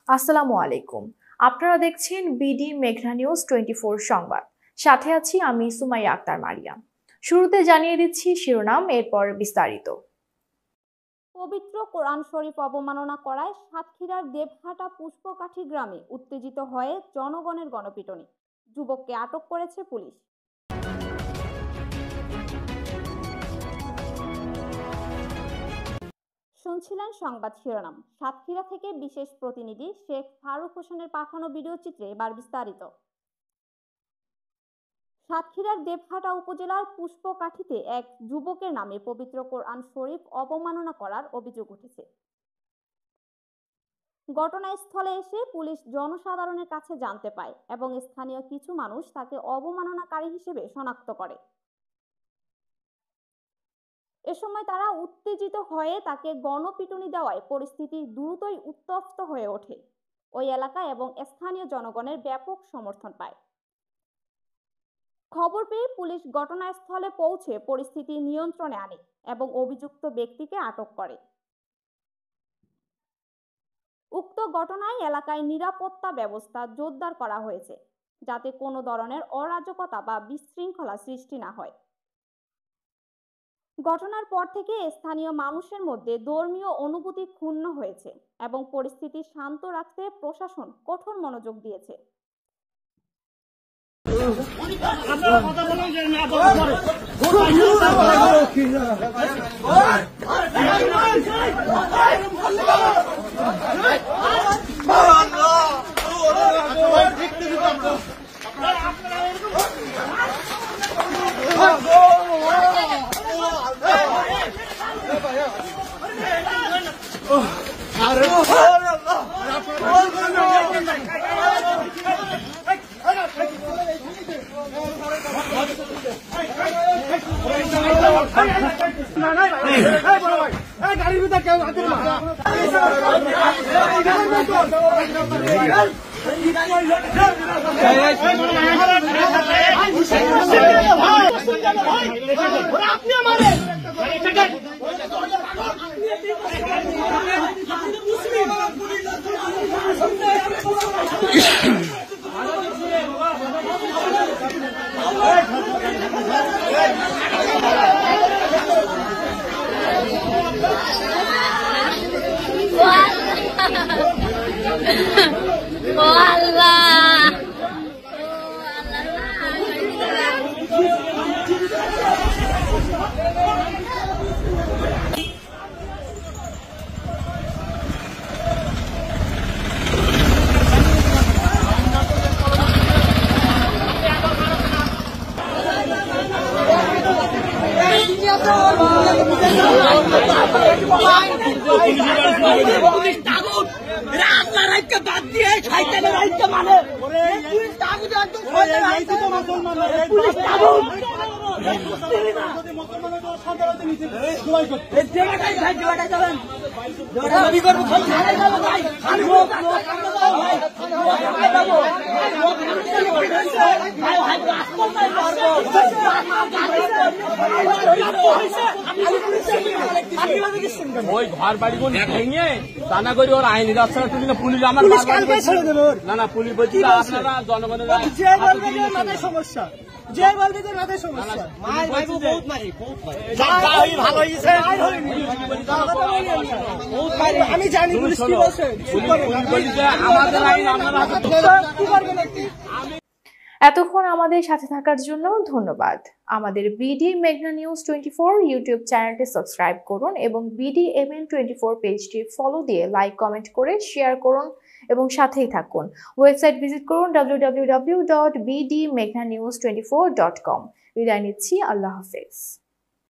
আসসালামু আলাইকুম। আপনারা দেখছেন বিডি মেঘনা নিউজ 24 সংবাদ। সাথে আছি আমি সুমাইয়া আক্তার মারিয়াম। শুরুতে জানিয়ে দিচ্ছি শিরোনাম, এরপর বিস্তারিত। পবিত্র কোরআন শরীফ অবমাননা করায় সাতক্ষীরার দেবহাটা পুষ্পকাঠি গ্রামে উত্তেজিত হয়ে জনগণের গণপিটুনি। যুবককে আটক করেছে পুলিশ। শুনছিলেন সংবাদ শিরোনাম। সাতক্ষীরা থেকে বিশেষ প্রতিনিধি শেখ ফারুক হোসেনের পাঠানো ভিডিও চিত্রে এবার বিস্তারিত। সাতক্ষীরার দেবহাটা উপজেলার পুষ্পকাঠিতে এক যুবকের নামে পবিত্র কোরআন শরীফ অবমাননা করার অভিযোগ উঠেছে। ঘটনাস্থলে এসে পুলিশ জনসাধারণের কাছে জানতে পায় এবং স্থানীয় কিছু মানুষ তাকে অবমাননাকারী হিসেবে শনাক্ত করে। এ সময় তারা উত্তেজিত হয়ে তাকে গণপিটুনি দেওয়ায় পরিস্থিতি দ্রুতই উত্তপ্ত হয়ে ওঠে। ওই এলাকা এবং স্থানীয় জনগণের ব্যাপক সমর্থন পায়। খবর পেয়ে পুলিশ ঘটনাস্থলে পৌঁছে পরিস্থিতি নিয়ন্ত্রণে আনে এবং অভিযুক্ত ব্যক্তিকে আটক করে। উক্ত ঘটনায় এলাকায় নিরাপত্তা ব্যবস্থা জোরদার করা হয়েছে, যাতে কোনো ধরনের অরাজকতা বা বিশৃঙ্খলা সৃষ্টি না হয়। ঘটনার পর থেকে স্থানীয় মানুষের মধ্যে ধর্মীয় অনুভূতি ক্ষুণ্ণ হয়েছে এবং পরিস্থিতি শান্ত রাখতে প্রশাসন কঠোর মনোযোগ দিয়েছে। গাড়ির ভিতরে কেউ আপনি আমারে বাদ দিয়ে মানে ওই ঘর বাড়ি ভেঙে দানা করে ওর আইনি রাস্তাটা তুলি না, পুলিশ আমার না পুলিশ বলছি আপনারা জনগণের মাথায় সমস্যা, যে বলতে মাথায় সমস্যা আমি জানি পুলিশ কি বলছে। আমাদের আইন আপনারা কি করবেন? এতক্ষণ আমাদের সাথে থাকার জন্য ধন্যবাদ। আমাদের বিডি মেঘনা নিউজ 24 ইউটিউব চ্যানেলটি সাবস্ক্রাইব করুন এবং BDMN24 পেজটি ফলো দিয়ে লাইক কমেন্ট করে শেয়ার করুন এবং সাথেই থাকুন। ওয়েবসাইট ভিজিট করুন www.bdmeghnanews24.com। বিদায় নিচ্ছি, আল্লাহ হাফেজ।